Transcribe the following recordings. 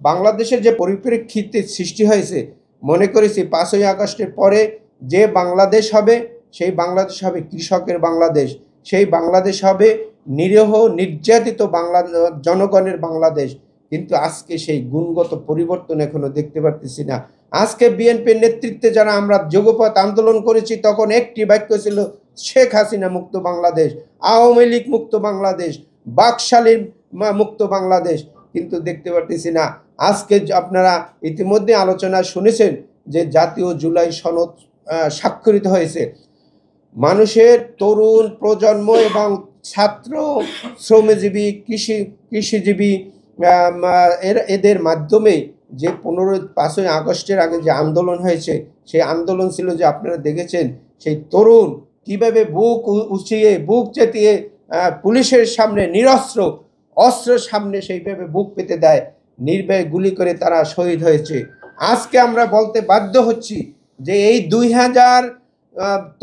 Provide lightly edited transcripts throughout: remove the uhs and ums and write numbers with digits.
বাংলাদেশের যে পরিপ্রেক্ষিতে সৃষ্টি হয়েছে, মনে করেছি 5ই আগস্টের পরে যে বাংলাদেশ হবে সেই বাংলাদেশ হবে কৃষকের বাংলাদেশ, সেই বাংলাদেশ হবে নিরীহ নির্যাতিত জনগণের বাংলাদেশ। কিন্তু আজকে সেই গুণগত পরিবর্তন এখনো দেখতে পারতেছি না। আজকে বিএনপির নেতৃত্বে যারা আমরা যুগপৎ আন্দোলন করেছি, তখন একটি বাক্য ছিল শেখ হাসিনা মুক্ত বাংলাদেশ, আওয়ামী লীগ মুক্ত বাংলাদেশ, বাকশালীর মুক্ত বাংলাদেশ। কিন্তু দেখতে পারতেছি না। আজকে আপনারা ইতিমধ্যে আলোচনা শুনেছেন যে জাতীয় জুলাই সনদ স্বাক্ষরিত হয়েছে। মানুষের তরুণ প্রজন্ম এবং ছাত্র, শ্রমজীবী, কৃষিজীবী এদের মাধ্যমে যে 5ই আগস্টের আগে যে আন্দোলন হয়েছে, সেই আন্দোলন ছিল যে আপনারা দেখেছেন সেই তরুণ কিভাবে বুক উঁচিয়ে বুক চেতিয়ে পুলিশের সামনে নিরস্ত্র অস্ত্রের সামনে সেইভাবে বুক পেতে দেয়, নির্ভয়ে গুলি করে তারা শহীদ হয়েছে। আজকে আমরা বলতে বাধ্য হচ্ছি যে এই 2000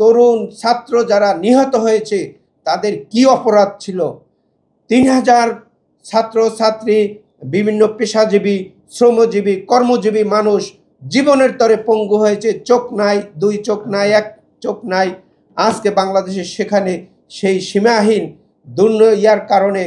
তরুণ ছাত্র যারা নিহত হয়েছে তাদের কি অপরাধ ছিল? 3000 ছাত্র ছাত্রী, বিভিন্ন পেশাজীবী, শ্রমজীবী, কর্মজীবী মানুষ জীবনের তরে পঙ্গু হয়েছে। চোখ নাই, 2 চোখ নাই, 1 চোখ নাই। আজকে বাংলাদেশের সেখানে সেই সীমাহীন দুর্নয়ার কারণে,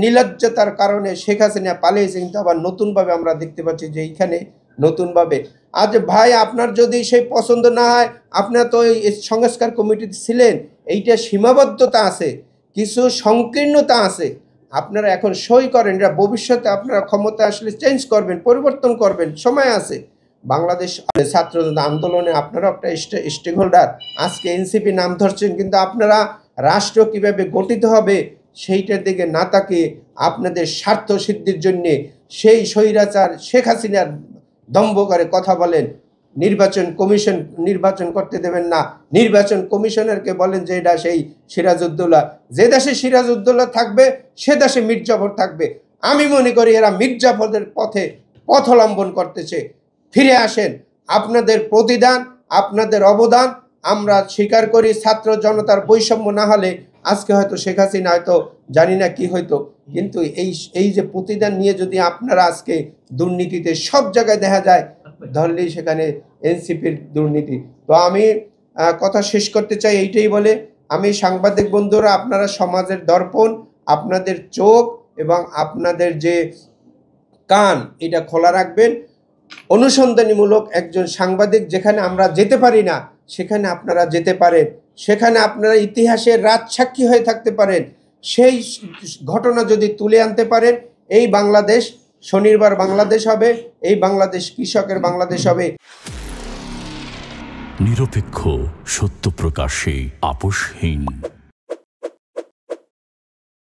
নির্লজ্জতার কারণে শেখ হাসিনা পালিয়েছে। কিন্তু আবার নতুনভাবে আমরা দেখতে পাচ্ছি যে এইখানে নতুনভাবে আজ ভাই আপনার যদি সেই পছন্দ না হয়, আপনার তো এই সংস্কার কমিটিতে ছিলেন, এইটা সীমাবদ্ধতা আছে, কিছু সংকীর্ণতা আছে, আপনারা এখন সই করেন, এটা ভবিষ্যতে আপনারা ক্ষমতা আসলে চেঞ্জ করবেন, পরিবর্তন করবেন, সময় আছে। বাংলাদেশ ছাত্র আন্দোলনে আপনারা একটা স্টেক হোল্ডার। আজকে এনসিপি নাম ধরছেন, কিন্তু আপনারা রাষ্ট্র কিভাবে গঠিত হবে সেইটার দিকে না তাকিয়ে আপনাদের স্বার্থ সিদ্ধির জন্যে সেই স্বৈরাচার শেখ হাসিনার দম্ভ করে কথা বলেন। নির্বাচন কমিশন নির্বাচন করতে দেবেন না, নির্বাচন কমিশনারকে বলেন যে এটা সেই সিরাজউদ্দৌলা। যে দেশে সিরাজউদ্দৌলা থাকবে সে দেশে মীর জাফর থাকবে। আমি মনে করি এরা মীর জাফরের পথ অবলম্বন করতেছে। ফিরে আসেন, আপনাদের প্রতিদান, আপনাদের অবদান আমরা স্বীকার করি। ছাত্র জনতার বৈষম্য না হলে আজকে হয়তো শেখ হাসিনা হয়তো জানি না কি হয়তো, কিন্তু এই যে প্রতিদান নিয়ে যদি আপনারা আজকে দুর্নীতিতে সব জায়গায় দেখা যায়, ধরলেই সেখানে এনসিপির দুর্নীতি। তো আমি কথা শেষ করতে চাই এইটাই বলে, আমি সাংবাদিক বন্ধুরা, আপনারা সমাজের দর্পণ, আপনাদের চোখ এবং আপনাদের যে কান এটা খোলা রাখবেন। অনুসন্ধানীমূলক একজন সাংবাদিক যেখানে আমরা যেতে পারি না সেখানে আপনারা যেতে পারেন, সেখানে আপনারা ইতিহাসের রাজসাক্ষী হয়ে থাকতে পারেন। সেই ঘটনা যদি তুলে আনতে পারেন, এই বাংলাদেশ স্বনির্ভর বাংলাদেশ হবে, এই বাংলাদেশ কৃষকের বাংলাদেশ হবে। নিরপেক্ষ, সত্য প্রকাশে আপোষহীন।